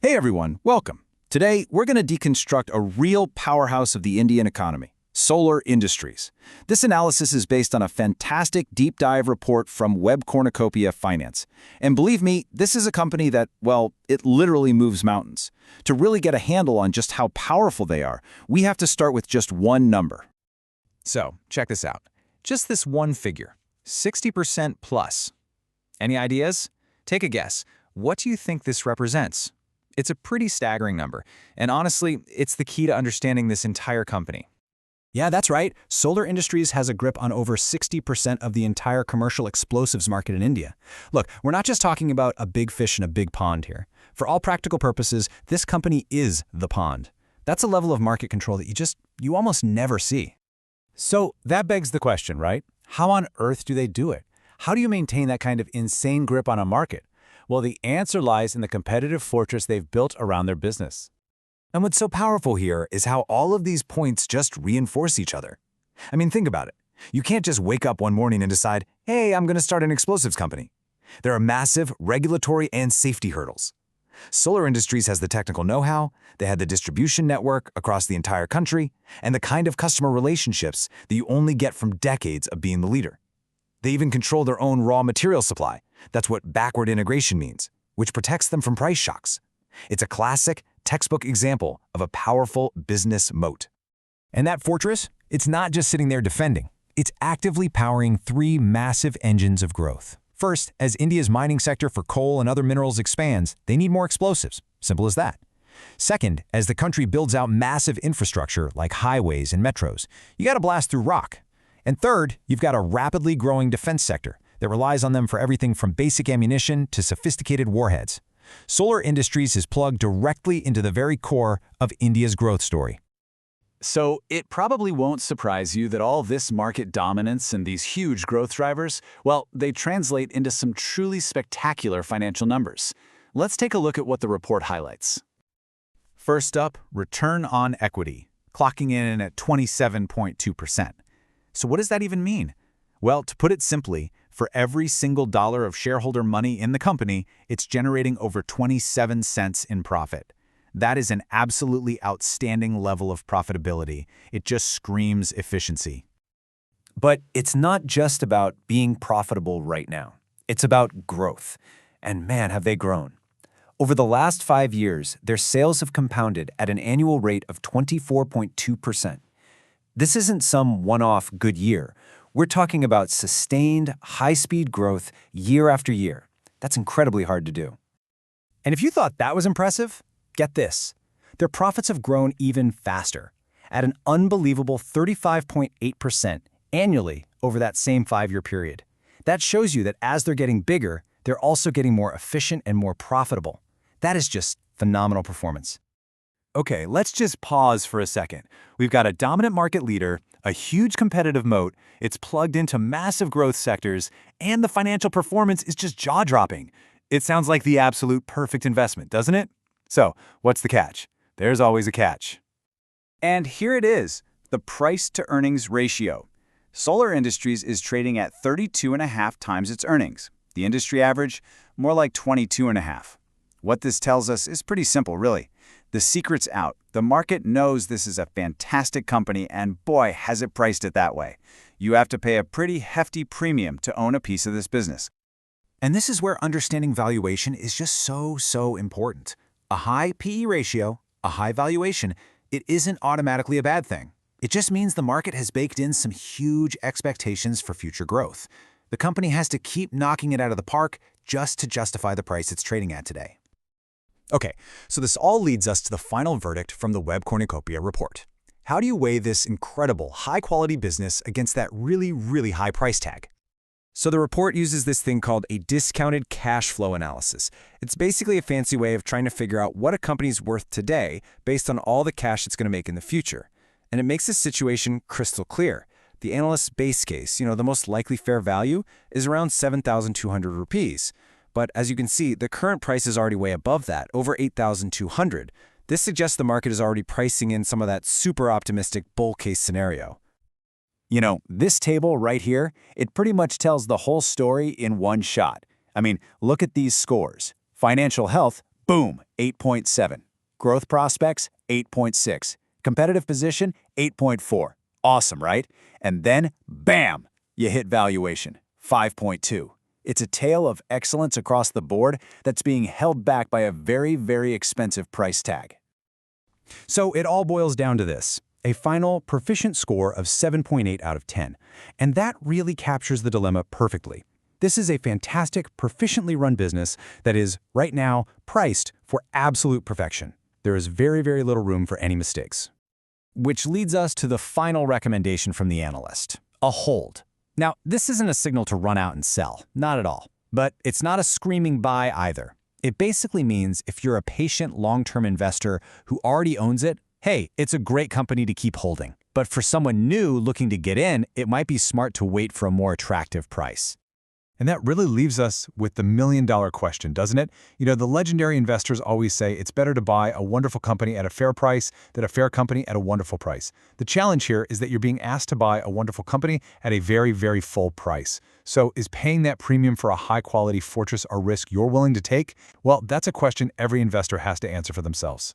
Hey everyone, welcome. Today, we're going to deconstruct a real powerhouse of the Indian economy, solar industries. This analysis is based on a fantastic deep dive report from Web Cornucopia Finance. And believe me, this is a company that, well, it literally moves mountains. To really get a handle on just how powerful they are, we have to start with just one number. So, check this out. Just this one figure, 60% plus. Any ideas? Take a guess. What do you think this represents? It's a pretty staggering number, and honestly, it's the key to understanding this entire company. Yeah, that's right. Solar Industries has a grip on over 60% of the entire commercial explosives market in India. Look, we're not just talking about a big fish in a big pond here. For all practical purposes, this company is the pond. That's a level of market control that you almost never see. So that begs the question, right? How on earth do they do it? How do you maintain that kind of insane grip on a market? Well, the answer lies in the competitive fortress they've built around their business. And what's so powerful here is how all of these points just reinforce each other. I mean, think about it. You can't just wake up one morning and decide, hey, I'm going to start an explosives company. There are massive regulatory and safety hurdles. Solar Industries has the technical know-how, they had the distribution network across the entire country, and the kind of customer relationships that you only get from decades of being the leader. They even control their own raw material supply. That's what backward integration means, which protects them from price shocks. It's a classic, textbook example of a powerful business moat. And that fortress, it's not just sitting there defending. It's actively powering three massive engines of growth. First, as India's mining sector for coal and other minerals expands, they need more explosives. Simple as that. Second, as the country builds out massive infrastructure like highways and metros, you got to blast through rock. And third, you've got a rapidly growing defense sector that relies on them for everything from basic ammunition to sophisticated warheads. Solar Industries is plugged directly into the very core of India's growth story. So it probably won't surprise you that all this market dominance and these huge growth drivers, well, they translate into some truly spectacular financial numbers. Let's take a look at what the report highlights. First up, return on equity, clocking in at 27.2%. So what does that even mean? Well, to put it simply, for every single dollar of shareholder money in the company, it's generating over 27 cents in profit. That is an absolutely outstanding level of profitability. It just screams efficiency. But it's not just about being profitable right now. It's about growth. And man, have they grown. Over the last 5 years, their sales have compounded at an annual rate of 24.2%. This isn't some one-off good year. We're talking about sustained, high-speed growth year after year. That's incredibly hard to do. And if you thought that was impressive, get this. Their profits have grown even faster, at an unbelievable 35.8% annually over that same 5-year period. That shows you that as they're getting bigger, they're also getting more efficient and more profitable. That is just phenomenal performance. Okay, let's just pause for a second. We've got a dominant market leader, a huge competitive moat, it's plugged into massive growth sectors, and the financial performance is just jaw-dropping. It sounds like the absolute perfect investment, doesn't it? So, what's the catch? There's always a catch. And here it is, the price-to-earnings ratio. Solar Industries is trading at 32.5 times its earnings. The industry average, more like 22.5. What this tells us is pretty simple, really. The secret's out. The market knows this is a fantastic company, and boy, has it priced it that way. You have to pay a pretty hefty premium to own a piece of this business. And this is where understanding valuation is just so important. A high PE ratio, a high valuation, it isn't automatically a bad thing. It just means the market has baked in some huge expectations for future growth. The company has to keep knocking it out of the park just to justify the price it's trading at today. Okay, so this all leads us to the final verdict from the Web Cornucopia report. How do you weigh this incredible, high-quality business against that really high price tag? So the report uses this thing called a discounted cash flow analysis. It's basically a fancy way of trying to figure out what a company's worth today based on all the cash it's going to make in the future. And it makes this situation crystal clear. The analyst's base case, the most likely fair value, is around 7,200 rupees. But as you can see, the current price is already way above that, over 8,200. This suggests the market is already pricing in some of that super optimistic bull case scenario. This table right here, it pretty much tells the whole story in one shot. I mean, look at these scores. Financial health, Boom, 8.7. Growth prospects, 8.6. Competitive position, 8.4. Awesome, right? And then, bam, you hit valuation, 5.2. It's a tale of excellence across the board that's being held back by a very, very expensive price tag. So it all boils down to this, a final proficient score of 7.8 out of 10. And that really captures the dilemma perfectly. This is a fantastic, proficiently run business that is, right now, priced for absolute perfection. There is very, very little room for any mistakes. Which leads us to the final recommendation from the analyst, a hold. Now, this isn't a signal to run out and sell, not at all. But it's not a screaming buy either. It basically means if you're a patient long-term investor who already owns it, hey, it's a great company to keep holding. But for someone new looking to get in, it might be smart to wait for a more attractive price. And that really leaves us with the million-dollar question, doesn't it? You know, the legendary investors always say it's better to buy a wonderful company at a fair price than a fair company at a wonderful price. The challenge here is that you're being asked to buy a wonderful company at a very, very full price. So is paying that premium for a high-quality fortress a risk you're willing to take? Well, that's a question every investor has to answer for themselves.